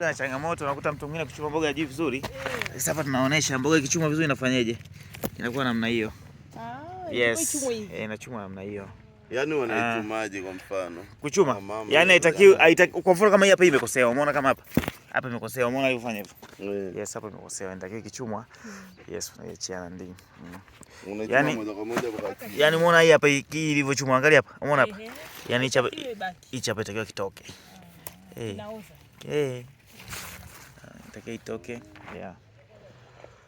Na changamoto unakuta mtu mwingine kuchuma mboga hajui vizuri. Sasa hapa tunaonesha mboga ikichuma vizuri inafanyaje? Inakuwa namna hiyo. Yes. Inachuma namna hiyo. Yaani wanaichumaje kwa mfano? Kuchuma. Yaani haitakiwi kwa mfano kama hii hapa imekosea. Umeona kama hapa? Hapa imekosea. Umeona alivyofanya hivyo? Yes, hapa imekosea. Inatakiwa kichumwa. Yes, unaiachia ndani. Unaichuma moja kwa moja kwa kati. Yaani umeona hii hapa ilivyochumwa, angalia hapa. Umeona hapa? Yaani hicho hapa itakiwa kitoke. Itakiwa itoke. Yeah.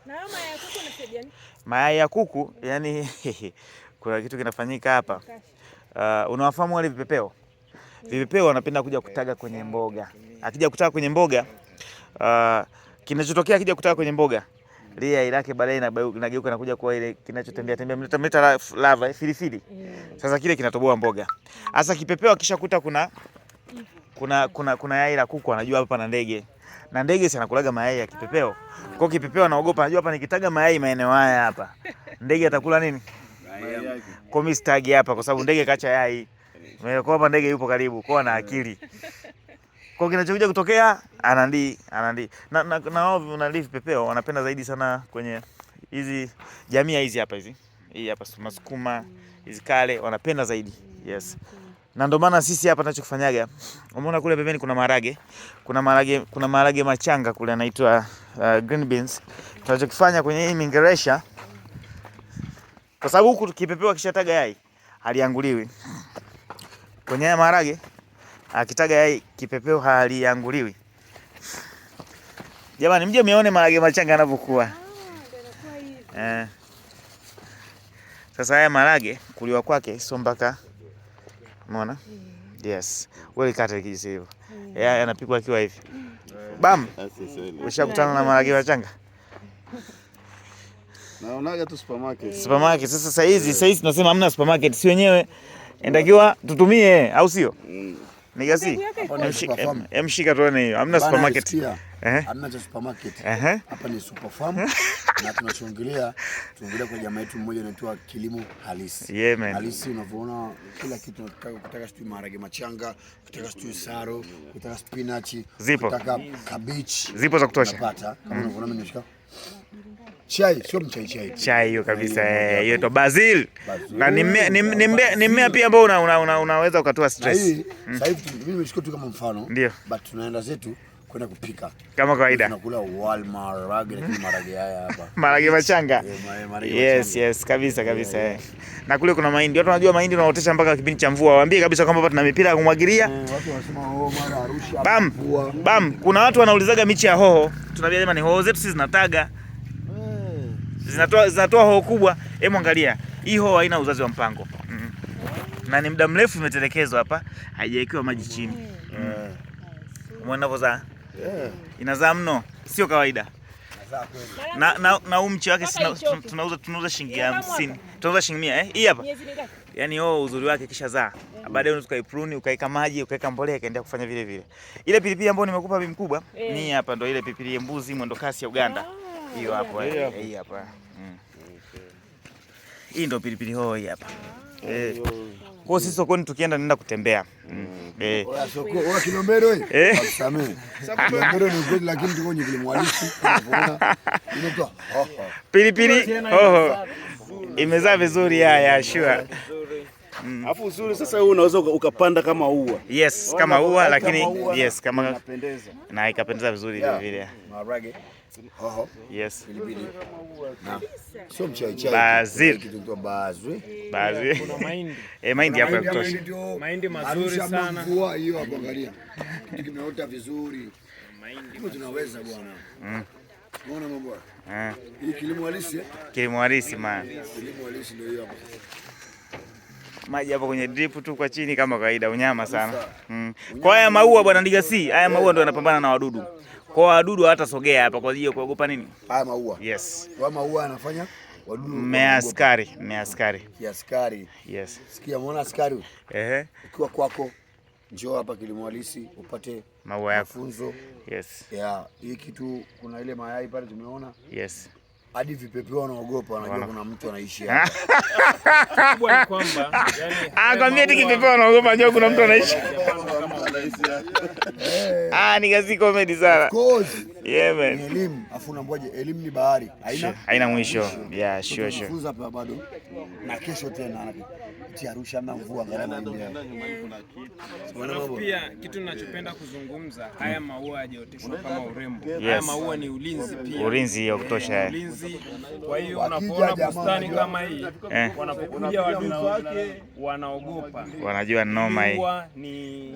Na mayai ya kuku unasaidia nini? Mayai ya kuku, yani kuna kitu kinafanyika hapa. Unawafahamu wale vipepeo? Vipepeo wanapenda kuja kutaga kwenye mboga. Akija kutaga kwenye mboga, kinachotokea akija kutaga kwenye mboga, lia ilake baadaye inageuka na kuja kuwa ile kinachotembea mleta lava filifili. Sasa kile kinatoboa mboga. Sasa kipepeo akishakuta kuna yai la kuku, anajua hapa pana ndege. Na ndege si anakulaga mayai ya kipepeo. Kwa kipepeo anaogopa, anajua hapa nikitaga mayai maeneo haya hapa, ndege atakula nini? Mayai. Kwa mimi sitagi hapa kwa sababu ndege kacha yai. Kwa hapa ndege yupo karibu, kwa ana akili. Kwa kinachokuja kutokea anandi. Na wao vipepeo wanapenda zaidi sana kwenye hizi jamii hizi hapa hizi. Hii hapa Sukuma, hizi Kale wanapenda zaidi. Yes. Na ndio maana sisi hapa tunachokufanyaga, umeona kule pembeni kuna maharage. Kuna maharage machanga kule yanaitwa green beans. Tunachokifanya kwenye hii mingeresha, kwa sababu huku kipepeo kishataga yai halianguliwi. Kwenye haya maharage akitaga yai kipepeo halianguliwi. Jamani, mje muone maharage machanga yanavyokuwa. Sasa haya maharage kuliwa kwake sio mpaka, umeona? Yes. Wewe kata kijisi hivyo. Yanapikwa akiwa hivi. Bam. Ushakutana na maharage machanga? Naonaga tu supermarket. Sasa saizi tunasema hamna supermarket, si wenyewe endakiwa tutumie, au sio? Nigasi. Mshika tuone hiyo. Hamna supermarket. Hamna cha supermarket. Hapa ni super farm na tunashongelea kwa jamaa yetu mmoja anaitwa kilimo halisi. Yeah, man. Halisi unavyoona kila kitu unataka sijui maharage machanga, unataka sijui saro, unataka spinach, unataka cabbage. Zipo za kutosha. Unapata. Kama unavyoona mimi nimeshika. Chai, sio mchai. Chai hiyo kabisa. Hiyo to basil. Na ni mmea pia ambao unaweza ukatoa stress. Sasa hivi mimi nimeshika tu kama mfano. Ndio. But tunaenda zetu kwenda kupika kama kawaida. Tunakula wali maharage, lakini maharage haya hapa. Maharage machanga. Yes, kabisa. Na kule kuna mahindi. Watu wanajua mahindi unaotesha mpaka kipindi cha mvua. Waambie kabisa kwamba hapa tuna mipira ya kumwagilia. Watu wanasema mara Arusha. Bam. Kuna watu wanaulizaga miche ya hoho. Tunaambia jamani, hoho zetu sisi zinataga. Zinatoa hoho kubwa. Hebu angalia. Hii hoho haina uzazi wa mpango. Na ni muda mrefu imetelekezwa hapa, haijawekewa maji chini. Umeona inavozaa? Inazaa mno, sio kawaida. Na umchi wake tunauza shilingi 50. Tunauza shilingi 100, Hii hapa. Yaani uzuri wake kisha zaa. Baadaye unaweza ukaiprune, ukaeka maji, ukaeka mbolea ikaendelea kufanya vile vile. Ile pilipili ambayo nimekupa bibi mkubwa, ni hapa ndio ile pilipili ya mbuzi mwendo kasi ya Uganda. Hiyo hapo, hii hapa. Hii ndio pilipili hoho hii hapa. Kwa sisi sokoni tukienda nenda kutembea. Soko Kilombero wewe. Wasamee. Kilombero ni kweli, lakini tuko kwenye kilimo halisi. Unaona? Inaitwa pilipili hoho. Imezaa vizuri sure. Alafu uzuri sasa wewe unaweza ukapanda kama ua. Yes, kama ua, lakini yes, kama inapendeza. Na ikapendeza vizuri vile. Maharage. Hoho. Yes. Pilipili. Na sio mchai. Basil. Kitu bazwe. Kuna mahindi. Mahindi hapa kutosha. Mahindi mazuri sana. Mvua hiyo hapo, angalia. Kitu kimeota vizuri. Mahindi tunaweza bwana. Unaona mambo haya? Hii kilimo halisi. Kilimo halisi man. Kilimo halisi ndio hiyo hapo. Maji hapo kwenye drip tu kwa chini kama kawaida, unyama sana. Kwa haya maua bwana Ndigasi, haya maua ndio yanapambana na wadudu. Kwa wadudu hawatasogea hapa kwa hiyo kuogopa nini? Haya maua. Yes. Kwa maua yanafanya wadudu. Mmea askari. Askari. Yes. Sikia, muona askari? Ukiwa kwako njoo hapa kilimo halisi upate maua yako. Mafunzo. Yes. Hii kitu kuna ile mayai pale tumeona. Yes. hadi vipepeo wanaogopa, wanajua kuna mtu anaishi hapa. Kubwa ni kwamba yani kwambia tiki kipepeo wanaogopa, anajua kuna mtu anaishi. Ni kazi comedy sana. Of course. Yeah man. Ni elimu, afu unaambiaje elimu ni bahari. Haina mwisho. Yeah, sure. Tunajifunza hapa bado. Na kesho tena Arusha na mvua gharama nyingine. Pia kitu ninachopenda kuzungumza, haya maua hayajaoteshwa kama urembo. Haya maua ni ulinzi pia. Ulinzi wa kutosha. Ulinzi. Kwa hiyo unapoona bustani kama hii, wanapokuja wadudu wanaogopa. Wanajua noma hii. Ni